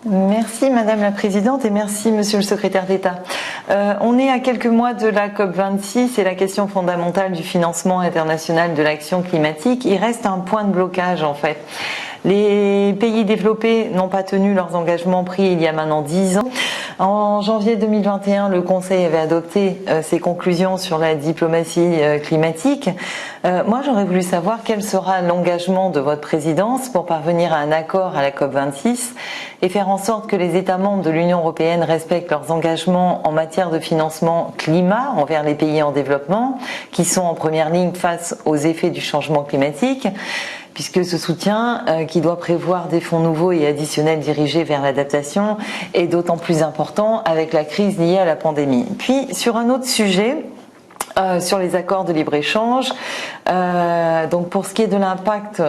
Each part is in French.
Merci Madame la Présidente et merci Monsieur le Secrétaire d'État. On est à quelques mois de la COP26 et la question fondamentale du financement international de l'action climatique. Il reste un point de blocage en fait. Les pays développés n'ont pas tenu leurs engagements pris il y a maintenant 10 ans. En janvier 2021, le Conseil avait adopté ses conclusions sur la diplomatie climatique. Moi, j'aurais voulu savoir quel sera l'engagement de votre présidence pour parvenir à un accord à la COP26 et faire en sorte que les États membres de l'Union européenne respectent leurs engagements en matière de financement climat envers les pays en développement, qui sont en première ligne face aux effets du changement climatique, puisque ce soutien, qui doit prévoir des fonds nouveaux et additionnels dirigés vers l'adaptation, est d'autant plus important avec la crise liée à la pandémie. Puis, sur un autre sujet, sur les accords de libre-échange, donc pour ce qui est de l'impact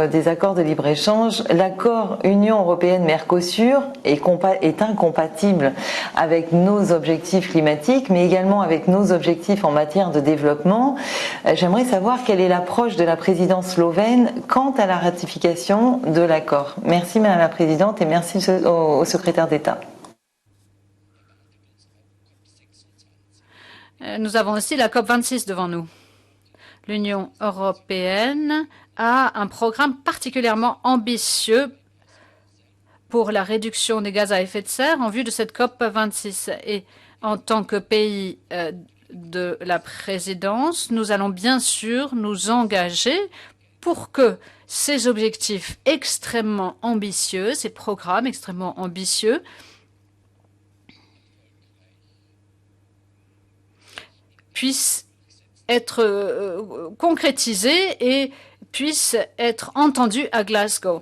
des accords de libre-échange, l'accord Union européenne-Mercosur est incompatible avec nos objectifs climatiques, mais également avec nos objectifs en matière de développement. J'aimerais savoir quelle est l'approche de la présidence slovène quant à la ratification de l'accord. Merci Madame la Présidente et merci au secrétaire d'État. Nous avons aussi la COP26 devant nous. L'Union européenne a un programme particulièrement ambitieux pour la réduction des gaz à effet de serre en vue de cette COP26. Et en tant que pays de la présidence, nous allons bien sûr nous engager pour que ces objectifs extrêmement ambitieux, ces programmes extrêmement ambitieux, puissent être concrétisés et puissent être entendus à Glasgow.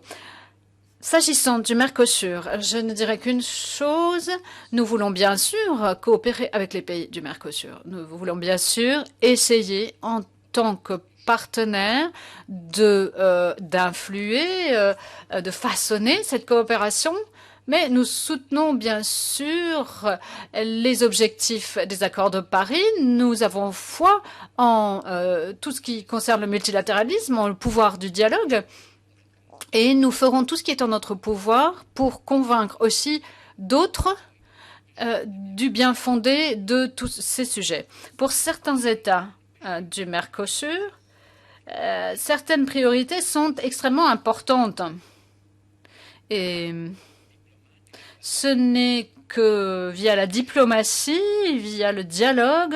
S'agissant du Mercosur, je ne dirais qu'une chose, nous voulons bien sûr coopérer avec les pays du Mercosur. Nous voulons bien sûr essayer en tant que partenaire d'influer, de façonner cette coopération. Mais nous soutenons bien sûr les objectifs des accords de Paris. Nous avons foi en tout ce qui concerne le multilatéralisme, en le pouvoir du dialogue. Et nous ferons tout ce qui est en notre pouvoir pour convaincre aussi d'autres du bien fondé de tous ces sujets. Pour certains États du Mercosur, certaines priorités sont extrêmement importantes. Et ce n'est que via la diplomatie, via le dialogue,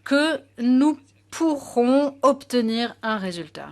que nous pourrons obtenir un résultat.